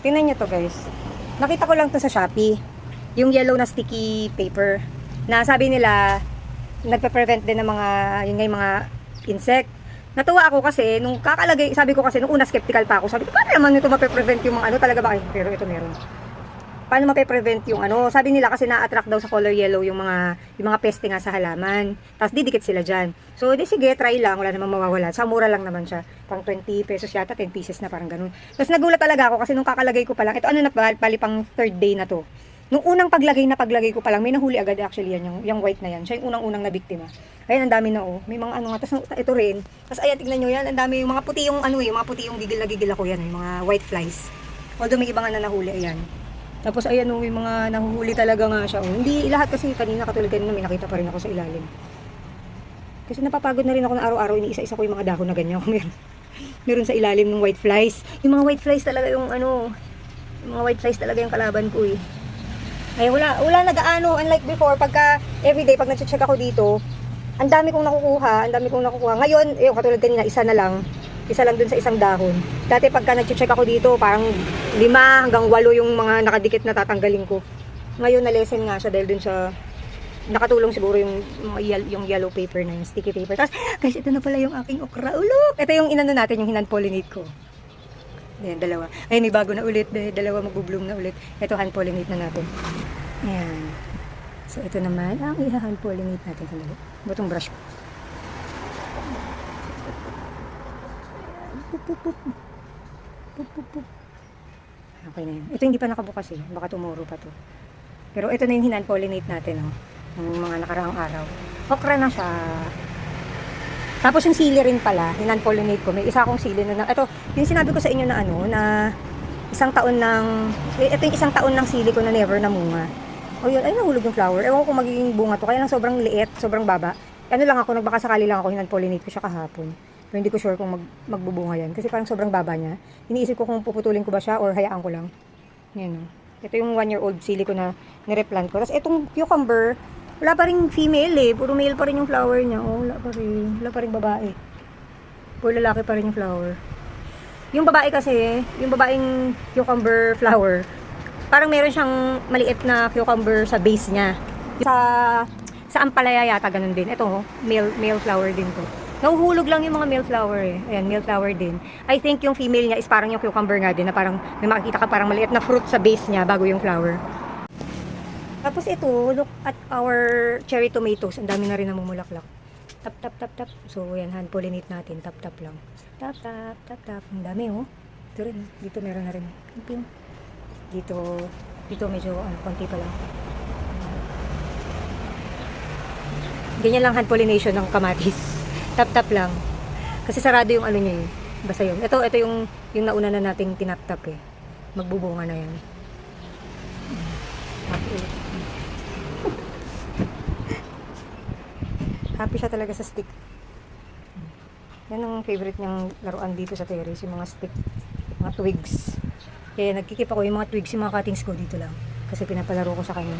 Tingnan nyo to guys. Nakita ko lang to sa Shopee. Yung yellow na sticky paper. Na sabi nila, nagpe-prevent din ng mga, yun nga yung mga insect. Natuwa ako kasi, nung kakalagay, sabi ko kasi, nung una skeptical pa ako. Sabi ko, paano naman ito mape-prevent yung mga ano, talaga ba? Ay, pero ito meron. Paano mape-prevent yung ano? Sabi nila kasi na-attract daw sa color yellow yung mga peste nga sa halaman. Tapos didikit sila dyan. So, di sige, try lang. Wala namang mawawala. Sa mura lang naman siya. Pang 20 pesos yata, 10 pieces na parang ganun. Tapos nagulat talaga ako kasi nung kakalagay ko pa lang, ito ano na pali pang third day na to. Nung unang paglagay ko pa lang, may nahuli agad actually yan, yung white na yan. Siya yung unang-unang na biktima. Ayan, ang dami na oh. May mga ano nga. Tapos ito rin. Tapos ayan, tignan nyo yan. Ang dami yung mga puti yung ano mga puti yung gigil na gigil ako yan. Yung mga white flies. Although may iba nga na nahuli, ayan. Tapos ayan oh, may mga nahuhuli talaga nga siya. Oh. Hindi lahat kasi kanina katulad kanina may nakita pa rin ako sa ilalim. Kasi napapagod na rin ako na araw-araw iniisa-isa ko yung mga dahon na ganyan. Meron sa ilalim ng white flies. Yung mga white flies talaga yung ano, yung mga white flies talaga yung kalaban ko eh. Ay wala nag-aano unlike before pagka everyday pag nagche-check ako dito, ang dami kong nakukuha. Ngayon, katulad kanina isa lang dun sa isang dahon. Dati pagka nag-check ako dito, parang 5 hanggang 8 yung mga nakadikit na tatanggalin ko. Ngayon na-lessen nga siya dahil dun sa nakatulong siguro yung yellow paper na yung sticky paper. Tapos, guys, ito na pala yung aking okra. Ulok! Ito yung inano natin, yung hand-pollinate ko. Ayan, dalawa. Ay, may bago na ulit. Dalawa mag-bloom na ulit. Ito, hand-pollinate na natin. Ayan. So, ito naman, ang i-hand-pollinate natin. Butong brush ko. Okay na yun. Ito hindi pa nakabukas eh. Baka tomorrow pa to. Pero ito na yung hinan-pollinate natin oh. Ng mga nakaraang araw. Okra na siya. Tapos yung sili rin pala, hinan-pollinate ko. May isa akong sili na ito, yung sinabi ko sa inyo na ano, na ito yung isang taon ng sili ko na never namunga. O yun, ay nahulog yung flower. Ewan ko kung magiging bunga to. Kaya lang sobrang liit, sobrang baba. Ano lang ako, nagbaka sakali lang ako, hinan-pollinate ko siya kahapon. Pero hindi ko sure kung magbubunga yan. Kasi parang sobrang baba niya. Iniisip ko kung puputulin ko ba siya or hayaan ko lang. Yan o. Ito yung 1-year-old sili ko na nireplant ko. Tapos itong cucumber, wala pa rin female eh. Puro male pa rin yung flower niya. Oh, wala pa rin. Wala pa rin babae. Puro lalaki pa rin yung flower. Yung babae kasi, yung babaeng cucumber flower, parang meron siyang maliit na cucumber sa base niya. Sa ampalaya yata ganun din. Ito, male flower din to. Nahuhulog lang yung mga male flower eh. Ayan, male flower din. I think yung female niya is parang yung cucumber nga din na parang may makikita ka parang maliit na fruit sa base niya bago yung flower. Tapos ito, look at our cherry tomatoes. Ang dami na rin namumulaklak. Tap, tap, tap, tap. So, yan, hand pollinate natin. Tap, tap lang. Tap, tap, tap, tap. Ang dami oh. Ito rin. Dito meron na rin. Dito medyo konti pa lang. Ganyan lang hand pollination ng kamatis. Tap-tap lang. Kasi sarado yung ano niya eh. Basta yun. Ito yung nauna na nating tinap-tap eh. Magbubunga na yan. Happy siya talaga sa stick. Yan ang favorite niyang laruan dito sa terrace. Yung mga stick. Mga twigs. Kaya nagkikip ako yung mga twigs, yung mga cuttings ko dito lang. Kasi pinapalaro ko sa kanya.